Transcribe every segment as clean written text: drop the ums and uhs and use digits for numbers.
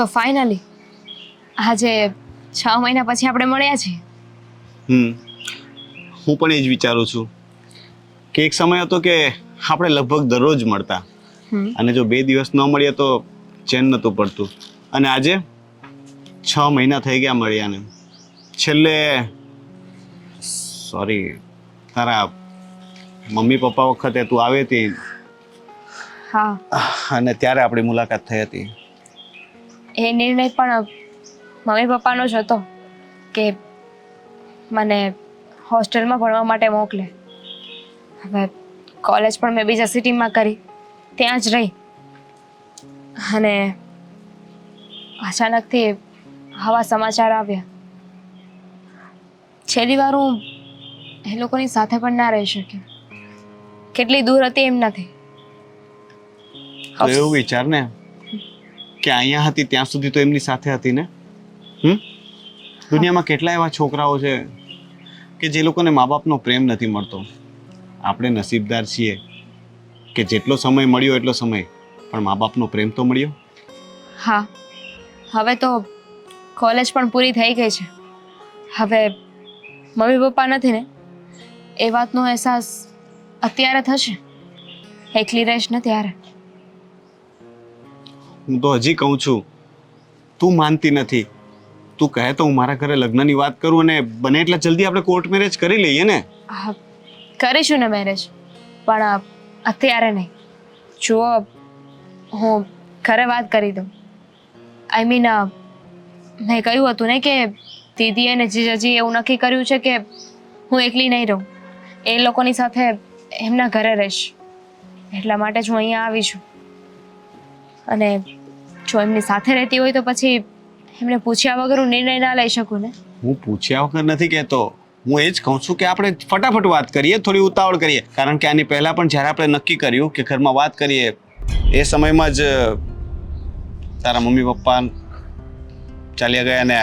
તો ફાઇનલી આજે 6 મહિના પછી આપણે મળ્યા છીએ. હું પણ એ જ વિચારું છું કે એક સમય હતો કે આપણે લગભગ દરરોજ મળતા અને જો 2 દિવસ ન મળીએ તો ચેન નહોતું પડતું. અને આજે 6 મહિના થઈ ગયા મળ્યાને. છેલ્લે સોરી તારા મમ્મી પપ્પા વખતે તું આવી હતી હા, અને ત્યારે આપણી મુલાકાત થઈ હતી. એ નિર્ણય પણ મમ્મી પપ્પાનો જ હતો કે મને હોસ્ટેલમાં ભણવા માટે મોકલે. હવે કોલેજ પણ મેં બીજા સિટીમાં કરી, ત્યાં જ રહી. અને અચાનકથી આવા સમાચાર આવ્યા. છેલ્લી વાર હું એ લોકોની સાથે પણ ના રહી શકી. કેટલી દૂર હતી એમ નથી. તો એવું વિચાર ને કે અહીંયા હતી ત્યાં સુધી તો એમની સાથે હતી ને. દુનિયામાં કેટલા એવા છોકરાઓ છે કે જે લોકોને મા બાપનો પ્રેમ નથી મળતો. આપણે નસીબદાર છીએ કે જેટલો સમય મળ્યો એટલો સમય પણ મા બાપનો પ્રેમ તો મળ્યો. હા, હવે તો કોલેજ પણ પૂરી થઈ ગઈ છે. હવે મમ્મી પપ્પા નથી ને એ વાતનો અહેસાસ અત્યારે થશે. એકલી રહીશ ને ત્યારે. હું તો હજી કહું છું, તું માનતી નથી. તું કહે તો હું મારા ઘરે લગ્નની વાત કરું અને બને એટલા જલ્દી આપણે કોર્ટ મેરેજ કરી લઈએ ને. હા, કરીશું ને મેરેજ, પણ અત્યારે નહીં. જુઓ, હું ઘરે વાત કરી દઉં. આઈ મીન મેં કહ્યું હતું ને કે દીદીએ અને જીજાજી એવું નક્કી કર્યું છે કે હું એકલી નહીં રહું, એ લોકોની સાથે એમના ઘરે રહીશ. એટલા માટે જ હું અહીંયા આવી છું. અને જો એમની સાથે રહેતી હોય તો પછી એમને પૂછ્યા વગર હું નિર્ણય ના લઈ શકું ને. હું પૂછ્યા વગર નથી કહેતો. હું એ જ કહું છું કે આપણે ફટાફટ વાત કરીએ, થોડી ઉતાવળ કરીએ. કારણ કે આની પહેલા પણ જ્યારે આપણે નક્કી કર્યું કે ઘરમાં વાત કરીએ એ સમયમાં જ તારા મમ્મી પપ્પા ચાલ્યા ગયા અને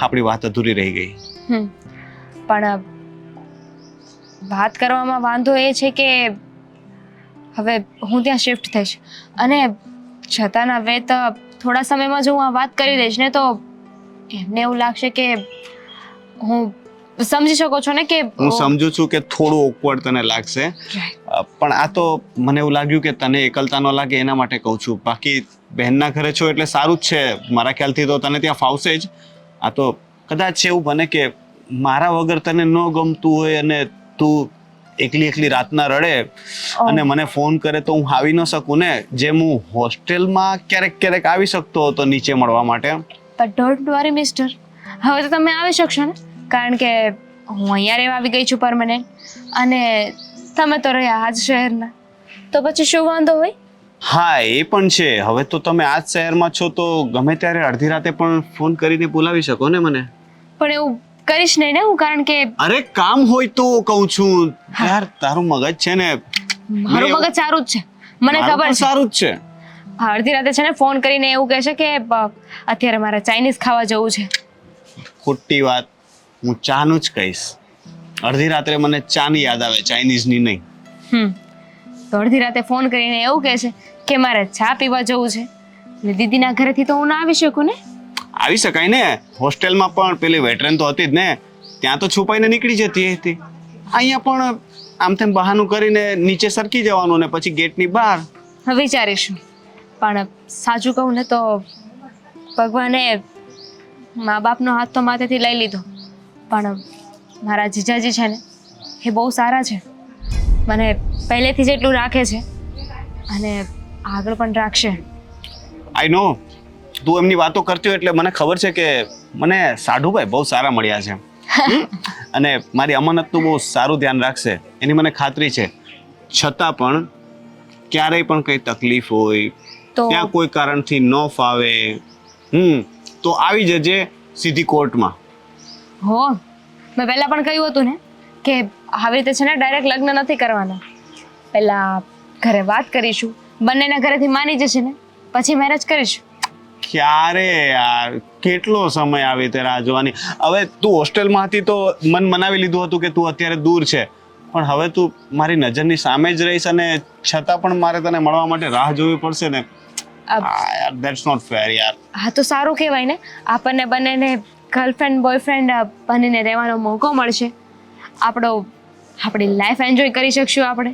આપણી વાત અધૂરી રહી ગઈ. પણ વાત કરવામાં વાંધો એ છે કે હવે હું ત્યાં શિફ્ટ થઈશ અને જતાના વેત થોડા સમયમાં જો હું આ વાત કરી દઈશ ને તો એમને એવું લાગશે કે હું સમજી શકો છો ને કે હું સમજુ છું કે થોડું ઓકવર્ડ તને લાગશે, પણ આ તો મને એવું લાગ્યું કે તને એકલતા ન લાગે એના માટે કહું છું. બાકી બહેનના ઘરે છો એટલે સારું જ છે. મારા ખ્યાલથી તો તને ત્યાં ફાવશે જ. આ તો કદાચ એવું બને કે મારા વગર તને ન ગમતું હોય અને તું એકલી રાતના રડે અને મને ફોન કરે તો હું આવી ન શકું ને. જેમ હું હોસ્ટેલમાં ક્યારેક આવી શકતો હતો નીચે મળવા માટે. બટ ડોન્ટ વરી મિસ્ટર, હવે તો તમે આવી શકશો ને, કારણ કે હું અહીંયા રહેવા આવી ગઈ છું પરમનન્ટ. અને તમે તો રહ્યા આજ શહેરના, તો પછી શું વાંધો હોય? હા, એ પણ છે. હવે તો તમે આ જ શહેરમાં છો તો ગમે ત્યારે અડધી રાતે પણ ફોન કરીને બોલાવી શકો ને મને. પણ એવું કરીશ નહીં ને હું, કારણ કે અરે કામ હોય તો કહું છું યાર. તારું મગજ છે ને. મારું મગજ સારું જ છે, મને ખબર છે. સારું જ છે. અડધી રાતે છે ને ફોન કરીને એવું કહેશે કે અત્યારે મારે ચાઇનીઝ ખાવા જવું છે. ખોટી વાત. હું ચાનું જ કહીશ. અડધી રાત્રે મને ચાની યાદ આવે, ચાઇનીઝની નહીં. તો અડધી રાતે ફોન કરીને એવું કહેશે કે મારે ચા પીવા જવું છે. ને દીદીના ઘરેથી તો હું ના આવી શકું ને. આવી શકાય ને. હોસ્ટેલમાં પણ પેલી વેટરન તો હતી જ ને, ત્યાં તો છુપાઈને નીકળી જતી હતી. અહીંયા પણ આમ તેમ બહાનું કરીને નીચે સરકી જવાનું ને પછી ગેટની બહાર. વિચારીશું. પણ સાચું કહું ને તો ભગવાને મા બાપનો હાથ તો માથેથી લઈ લીધો, પણ મારા જીજાજી છે ને એ બહુ સારા છે. મને પહેલેથી જ એટલું રાખે છે અને આગળ પણ રાખશે. આઈ નો. તું એમની વાતો કરતી હોય એટલે મને ખબર છે કે મને સાઢુભાઈ બહુ સારા મળ્યા છે. અને મારી અમાનતનું બહુ સારું ધ્યાન રાખશે એની મને ખાતરી છે. છતાં પણ ક્યારેય પણ કંઈ તકલીફ હોય, ત્યાં કોઈ કારણથી ન ફાવે તો આવી જજે સીધી કોર્ટમાં. હો, મેં પહેલા પણ કહ્યું હતું ને કે આવી રીતે છે ને ડાયરેક્ટ લગ્ન નથી કરવાના. પહેલા ઘરે વાત કરીશું, બંનેના ઘરેથી માની જશે ને પછી મેરેજ કરીશું. ક્યારે યાર, કેટલો સમય આવી તે રાહ જોવાની. હવે તું હોસ્ટેલમાં હતી તો મન મનાવી લીધું હતું કે તું અત્યારે દૂર છે, પણ હવે તું મારી નજરની સામે જ રહીશ અને છતાં પણ મારે તને મળવા માટે રાહ જોવી પડશે ને. યાર ધેટ્સ નોટ ફેર યાર. હા તો સારું કહેવાય ને, આપણને બંનેને ગર્લફ્રેન્ડ બોયફ્રેન્ડ બનીને રહેવાનો મોકો મળશે. આપણી લાઈફ એન્જોય કરી શકશું આપણે.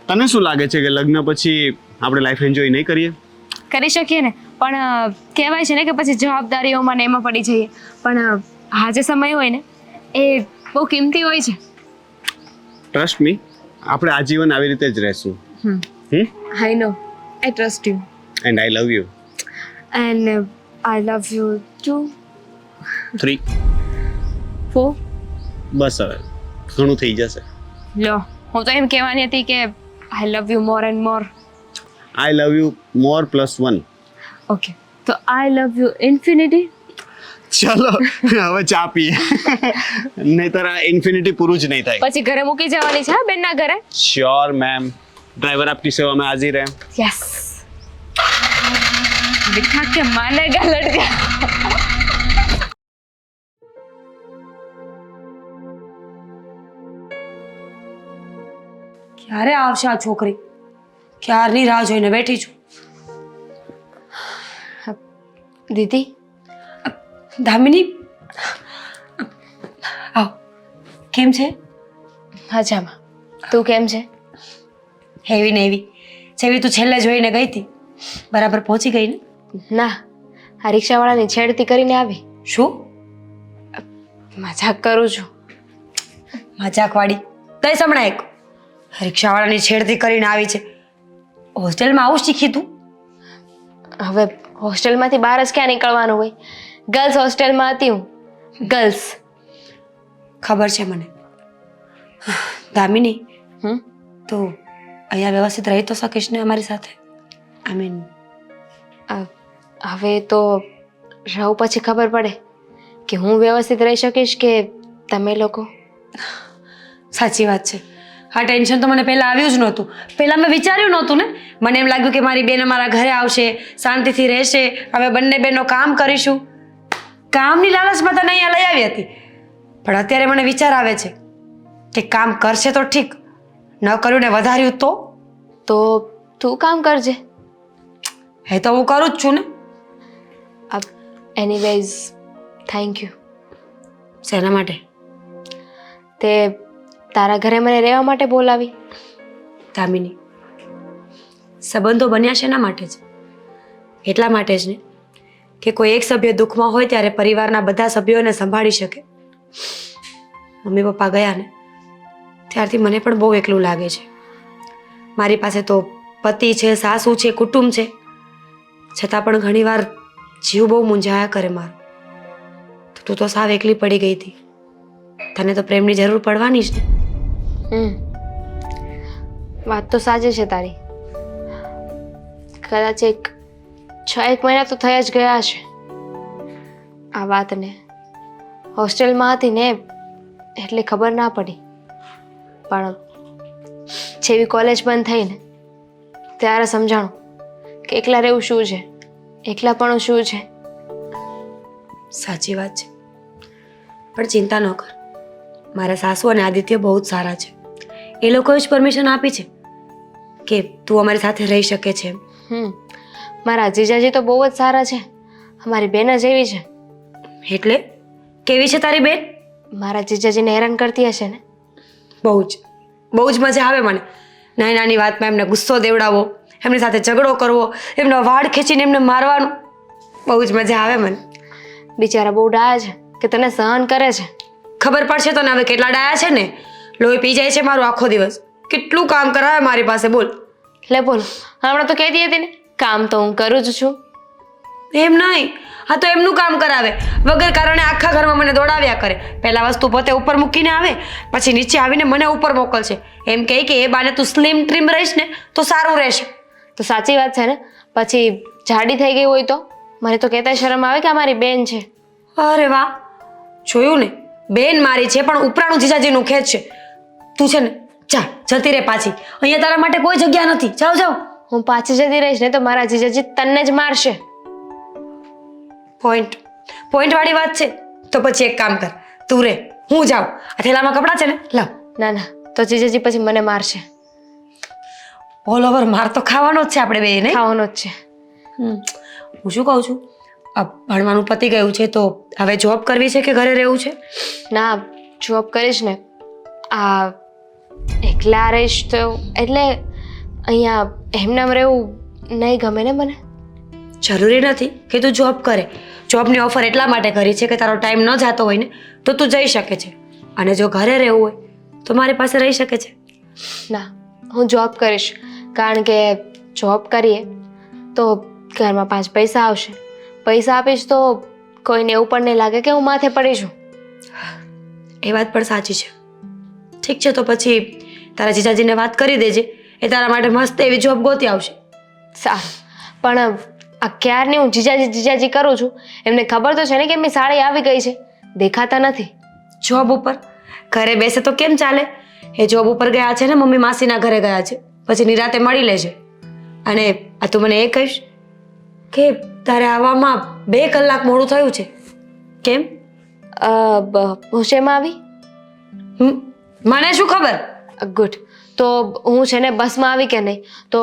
તને શું લાગે છે કે લગ્ન પછી આપણે લાઈફ એન્જોય નહીં કરીએ? કરી શકીએ ને, પણ કહેવાય છે ને કે પછી જવાબદારીઓમાં ને એમાં પડી જઈએ. પણ આ જે સમય હોય ને એ બહુ કિંમતી હોય છે. ટ્રસ્ટ મી, આપણે આજીવન આવી રીતે જ રહેશું. I know, I trust you and I love you. And I love you too. 3 4. બસ હવે ઘણું થઈ જશે. લો, હું તો એમ કહેવાની હતી કે I love you more and more. I love you more +1. Okay, તો આઈ લવ યુ ઇન્ફિનિટી. ચલો હવે ચા પીએ, નહીતર આ ઇન્ફિનિટી પૂરું જ નહીં થાય. પછી ઘરે મૂકી જવાની છે બેનના ઘરે. श्योर मैम, ड्राइवर आपकी सेवा में हाजिर है. यस. दिखा के मानेगा लड़का. ક્યારે આવશે આ છોકરી? ક્યારની રાહ જોઈને બેઠી છું. દીદી, દામિની, આવ. કેમ છે? મજામાં. તું કેમ છે? હેવી ને એવી જેવી તું છેલ્લે જોઈને ગઈ હતી બરાબર પહોંચી ગઈ ને? ના, આ રિક્ષાવાળાની છેડતી કરીને આવી. શું મજાક કરું છું. મજાકવાળી દઈ સમણા એક રિક્ષાવાળાની છેડતી કરીને આવી છે. હોસ્ટેલમાં આવું શીખી તું? હવે હોસ્ટેલમાંથી બહાર જ ક્યાં નીકળવાનું હોય? ગર્લ્સ હોસ્ટેલમાં હતી હું. ગર્લ્સ. ખબર છે મને. દામિની, તો અહીંયા વ્યવસ્થિત રહી તો શકીશ ને અમારી સાથે? આઈ મીન, હવે તો રહું પછી ખબર પડે કે હું વ્યવસ્થિત રહી શકીશ કે તમે લોકો. સાચી વાત છે. આ ટેન્શન તો મને પહેલાં આવ્યું જ નહોતું. પહેલાં મેં વિચાર્યું નહોતું ને. મને એમ લાગ્યું કે મારી બેન અમારા ઘરે આવશે, શાંતિથી રહેશે, અમે બંને બહેનો કામ કરીશું. કામની લાલચમાં તને અહીંયા લઈ આવી હતી. પણ અત્યારે મને વિચાર આવે છે કે કામ કરશે તો ઠીક, ન કર્યું ને વધાર્યું તો તું કામ કરજે. એ તો હું કરું જ છું ને. Anyways thank you. શેના માટે? તે તારા ઘરે મને રહેવા માટે બોલાવી. દામિની, સંબંધો બન્યા છે એના માટે જ. એટલા માટે જ ને કે કોઈ એક સભ્ય દુઃખમાં હોય ત્યારે પરિવારના બધા સભ્યોને સંભાળી શકે. મમ્મી પપ્પા ગયા ને ત્યારથી મને પણ બહુ એકલું લાગે છે. મારી પાસે તો પતિ છે, સાસુ છે, કુટુંબ છે, છતાં પણ ઘણીવાર જીવ બહુ મૂંઝાયા કરે મારો. તો તું તો સાવ એકલી પડી ગઈ હતી. તને તો પ્રેમની જરૂર પડવાની જ ને. વાત તો સાચી છે તારી. કદાચ 6-1 મહિના તો થયા જ ગયા છે આ વાતને. હોસ્ટેલમાં હતી ને એટલે ખબર ના પડી, પણ જેવી કોલેજ બંધ થઈ ને ત્યારે સમજાણું કે એકલા રહેવું શું છે, એકલાપણું શું છે. સાચી વાત છે. પણ ચિંતા ન કર, મારા સાસુ અને આદિત્ય બહુ જ સારા છે. એ લોકોએ જ પરમિશન આપી છે કે તું અમારી સાથે રહી શકે છે. મારા જીજાજી તો બહુ જ સારા છે. અમારી બેન જ એવી છે. એટલે કેવી છે તારી બેન? મારા જીજાજીને હેરાન કરતી હશે ને. બહુ જ મજા આવે મને. નાની નાની વાતમાં એમને ગુસ્સો દેવડાવો, એમની સાથે ઝઘડો કરવો, એમનો વાળ ખેંચીને એમને મારવાનું, બહુ જ મજા આવે મને. બિચારા બહુ ડાયા છે કે તને સહન કરે છે. ખબર પડશે તો ને હવે કેટલા ડાયા છે ને. લોહી પી જાય છે મારું આખો દિવસ. કેટલું કામ કરાવે મારી પાસે, બોલ. લે બોલ, હમણાં તો કહેતી હતી ને કામ તો હું કરું જ છું. એમ નહીં, હા તો એમનું કામ કરાવે. વગર કારણે આખા ઘરમાં મને દોડાવ્યા કરે. પહેલા વસ્તુ પોતે ઉપર મૂકીને આવે, પછી નીચે આવીને મને ઉપર મોકલશે. એમ કહે કે એ બાને તું સ્લિમ ટ્રીમ રહીશ ને તો સારું રહેશે. તો સાચી વાત છે ને. પછી જાડી થઈ ગઈ હોય તો મને તો કહેતા શરમ આવે કે અમારી બેન છે. અરે વાહ, જોયું ને, બેન મારી છે પણ ઉપરાણું જીજાજીનું ખેત છે. તું છે ને જા, જતી રહે પાછી. અહીંયા તારા માટે કોઈ જગ્યા નથી. જાઓ જાઓ. હું પાછી જતી રહીશ ને તો મારા જીજાજી તને જ મારશે. પોઈન્ટ વાળી વાત છે. તો પછી એક કામ કર, તું રે, હું જાઉં. આ થેલામાં કપડાં છે ને, લાવ. ના ના, તો જીજાજી પછી મને મારશે. ઓલ ઓવર માર તો ખાવાનો જ છે આપણે બે, નહીં? ખાવાનો જ છે. હું શું કહું છું, ભણવાનું પતી ગયું છે તો હવે જોબ કરવી છે કે ઘરે રહેવું છે? ના, જોબ કરીશ ને. આ એકલા રહીશ તો એટલે અહીંયા એમનામ રહેવું નહીં ગમે ને મને. જરૂરી નથી કે તું જોબ કરે. જોબની ઓફર એટલા માટે કરી છે કે તારો ટાઈમ ન જતો હોય ને તો તું જઈ શકે છે, અને જો ઘરે રહેવું હોય તો મારી પાસે રહી શકે છે. ના, હું જોબ કરીશ, કારણ કે જોબ કરીએ તો ઘરમાં 5 પૈસા આવશે. પૈસા આપીશ તો કોઈને એવું પણ નહીં લાગે કે હું માથે પડી છું. એ વાત પણ સાચી છે. ઠીક છે, તો પછી તારા જીજાજીને વાત કરી દેજે, એ તારા માટે મસ્ત એવી જોબ ગોતી આવશે. સારું, પણ આ ક્યારની હું જીજાજી કરું છું. એમને ખબર તો છે ને કે એમની સાડી આવી ગઈ છે, દેખાતા નથી. જોબ ઉપર ઘરે બેસે તો કેમ ચાલે? એ જોબ ઉપર ગયા છે ને, મમ્મી માસીના ઘરે ગયા છે, પછી નિરાતે મળી લેજે. અને આ તું મને એ કહીશ કે તારે આવવામાં 2 કલાક મોડું થયું છે, કેમ? હું શેમાં આવી? મને શું ખબર? ગુડ. તો હું છે ને બસમાં આવી કે નહીં? તો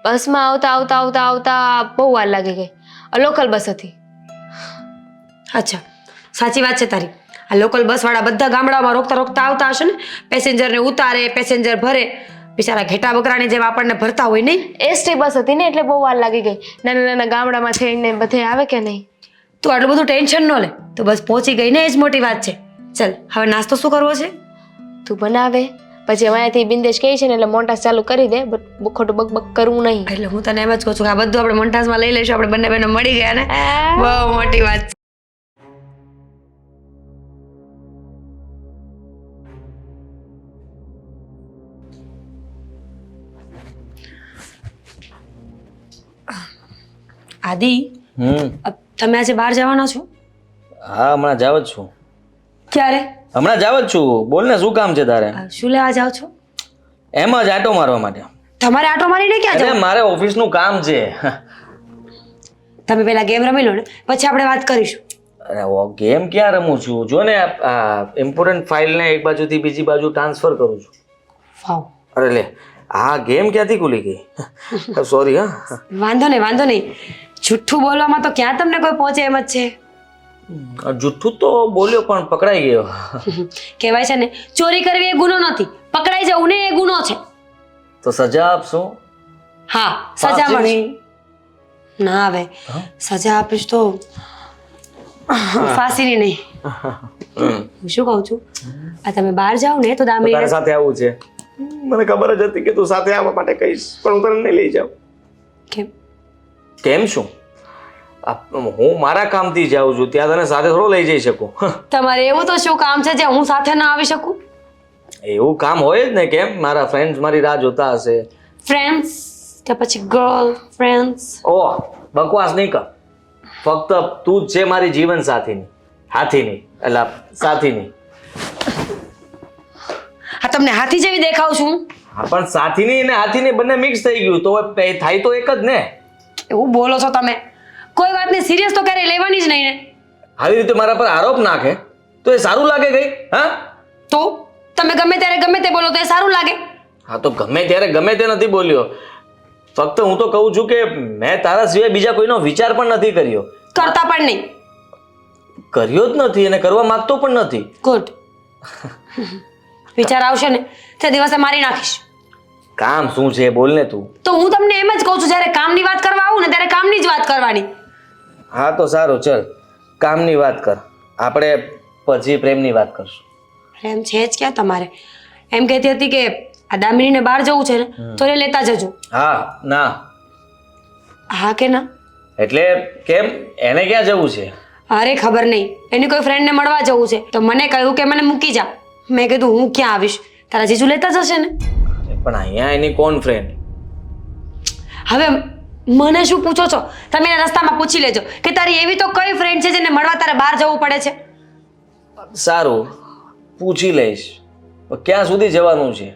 બસમાં આવતા બહુ વાર લાગી ગઈ. લોકલ બસ હતી. અચ્છા, સાચી વાત છે તારી. આ લોકલ બસવાળા બધા ગામડામાં રોકતા આવતા હશે ને, પેસેન્જરને ઉતારે, પેસેન્જર ભરે. બિચારા ઘેટા બકરાની જેમ આપણને ભરતા હોય નહીં? એસટી બસ હતી ને એટલે બહુ વાર લાગી ગઈ. નાના ગામડામાં થઈને બધે આવે કે નહીં? તું આટલું બધું ટેન્શન ન લે, તો બસ પહોંચી ગઈ ને એ જ મોટી વાત છે. ચાલ, હવે નાસ્તો શું કરવો છે? તું બનાવે, પછી અહીંયાથી બિંદેશ કહે છે ને એટલે મોન્ટાસ ચાલુ કરી દે. ખોટું બક કરવું નહીં. એટલે હું તને એમ જ કહું છું કે આ બધું આપણે મોન્ટાસમાં લઈ લઈશું. આપણે બંને બહેનો મળી ગયા ને, બહુ મોટી વાત છે. આદિ, તમે આજે બહાર જવાના છો? હા, હમણાં જાવ જ છું. ક્યારે? હમણાં જાવ જ છું. બોલ ને, શું કામ છે તારે? શું લેવા જાવ છો? એમ જ આટો મારવા માટે. તમારે આટો મારીને ક્યાં અરે જાવ? મારે ઓફિસનું કામ છે. તમે પેલા ગેમ રમી લો ને, પછી આપણે વાત કરીશું. અરે ગેમ ક્યાં રમું છું? જો ને, આ ઇમ્પોર્ટન્ટ ફાઇલને એક બાજુથી બીજી બાજુ ટ્રાન્સફર કરું છું. વાવ. અરે લે, આ ગેમ ક્યાંથી ખુલી ગઈ? સોરી. હા, વાંધો નહીં. જુઠ્ઠું બોલવામાં તો ક્યાં તમને કોઈ પહોંચે એમ જ છે. જુઠ્ઠું તો બોલ્યો પણ પકડાઈ ગયો. કહેવાય છે ને, ચોરી કરવી એ ગુનો નથી, પકડાઈ જવું ને એ ગુનો છે. તો સજા આપશો? હા, સજા મળશે. ના, હવે સજા આપીશ તો ફાંસીની નહીં. હું શું કહું છું, આ તમે બહાર જાઓ ને તો તારા દામિની સાથે આવું છે. મને ખબર જ હતી કે તું સાથે આવવા માટે કહીશ, પણ હું તને નહીં લઈ જાઉં. કેમ? કેમ શું? હું મારા કામથી જાઉં છું, ત્યાં તને સાથે થોડો લઈ જઈ શકું. તમારે એવું તો શું કામ છે જે હું સાથે ના આવી શકું? એવું કામ હોય જ ને. કેમ? મારા ફ્રેન્ડ્સ મારી રાહ જોતા હશે. ફ્રેન્ડ્સ કે પછી ગર્લ ફ્રેન્ડ્સ? ઓહ, બકવાસ નહીં કર. ફક્ત તું જ છે મારી જીવન સાથીની, હાથીની, એટલે સાથીની. હા, તમને હાથી જેવી દેખાવ છું? હા, પણ સાથીની અને હાથીની બંને મિક્સ થઈ ગયું તો થાય તો એક જ ને. એવું બોલો છો તમે. કોઈ વાતને સિરિયસ તો ક્યારેય લેવાની જ નહીં ને. આવી રીતે મારા પર આરોપ નાખે તો એ સારું લાગે ગઈ? હા, તો તમે ગમે ત્યારે ગમે તે બોલો તો એ સારું લાગે? હા, તો ગમે ત્યારે ગમે તે નથી બોલ્યો. ફક્ત હું તો કહું છું કે મેં તારા સિવાય બીજા કોઈનો વિચાર પણ નથી કર્યો. કરતા પણ નહીં. કર્યો જ નથી અને કરવા માંગતો પણ નથી. ગુડ. વિચાર આવશે ને તે દિવસે મારી નાખીશ. કામ શું છે બોલ ને તું. તો હું તમને એમ જ કહું છું, જ્યારે કામની વાત કરવા આવું ને ત્યારે કામની જ વાત કરવાની. હા, તો સારું, ચલ કામની વાત કર. આપણે પછી પ્રેમની વાત કરશું. પ્રેમ છે જ ક્યાં તમારે? એમ કહેતી હતી કે આ દામિનીને બહાર જવું છે ને તો એ લેતા જજો. હા, ના. હા કે ના? એટલે કેમ? એને ક્યાં જવું છે? અરે ખબર નહીં, એની કોઈ ફ્રેન્ડને મળવા જવું છે તો મને કહ્યું કે મને મૂકી જા. મેં કીધું હું ક્યાં આવીશ, તારા જીજુ લેતા જશે ને. પણ અહીંયા એની કોણ ફ્રેન્ડ? હવે મને શું પૂછો છો? તમે એના રસ્તામાં પૂછી લેજો કે તારી એવી તો કઈ ફ્રેન્ડ છે જેને મળવા તારે બહાર જવું પડે છે. સારું, પૂછી લઈશ. પણ ક્યાં સુધી જવાનું છે?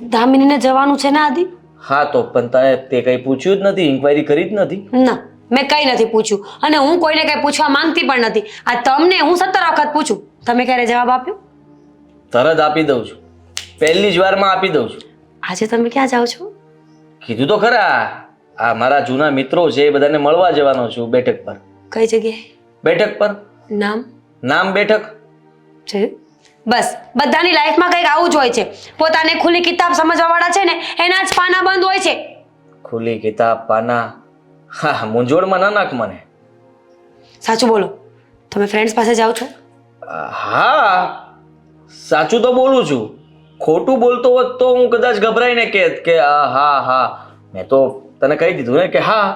દામિનીને જવાનું છે ને આદિ? હા, તો પણ તે કંઈ પૂછ્યું જ નથી, ઇન્ક્વાયરી કરી જ નથી. ના, મેં કંઈ નથી પૂછ્યું અને હું કોઈને કંઈ પૂછવા માંગતી પણ નથી. આ તમને હું 17 વખત પૂછું, તમે ક્યારે જવાબ આપ્યો? તરત આપી દઉં છું, પહેલી જ વારમાં આપી દઉં છું. આજે તમે ક્યાં જાઓ છો? કીધું તો ખરા, આ મારા જૂના મિત્રો છે એ બધાને મળવા જવાનો છું બેઠક પર. કઈ જગ્યાએ? બેઠક પર. નામ બેઠક. છે. બસ બધાની લાઈફમાં કંઈક આવું જ હોય છે. પોતાને ખુલ્લી કિતાબ સમજવાવાળા છે ને એના જ પાના બંધ હોય છે. ખુલ્લી કિતાબ પાના. હા, મૂંઝવણમાં ના નાખ મને. સાચું બોલો, તમે ફ્રેન્ડ્સ પાસે જાઓ છો? હા, સાચું તો બોલું છું. ખોટું બોલતો હોત તો હું કદાચ ગભરાઈને કહેત કે હા મેં તો તને કહી દીધું ને કે હા.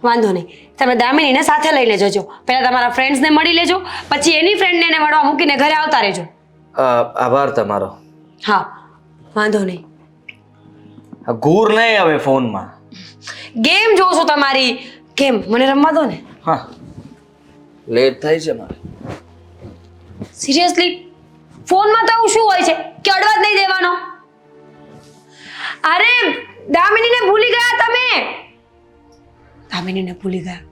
વાંધો નહીં, તમે દામિનીને સાથે લઈને જજો. પહેલા તમારા ફ્રેન્ડ્સને મળી લેજો, પછી એની ફ્રેન્ડને એને મળવા મૂકીને ઘરે આવતા રહેજો. આભાર તમારો. હા, વાંધો નહીં. ઘૂર નહીં હવે ફોનમાં. ગેમ જોઉં છું તમારી. કેમ, મને રમવા દો ને. હા, લેટ થાય છે મારે. સિરિયસલી, ફોનમાં તો એવું શું હોય છે કે અડવા જ નહીં દેવાનો? અરે દામિનીને ભૂલી ગયા તમે. દામિનીને ભૂલી ગયા?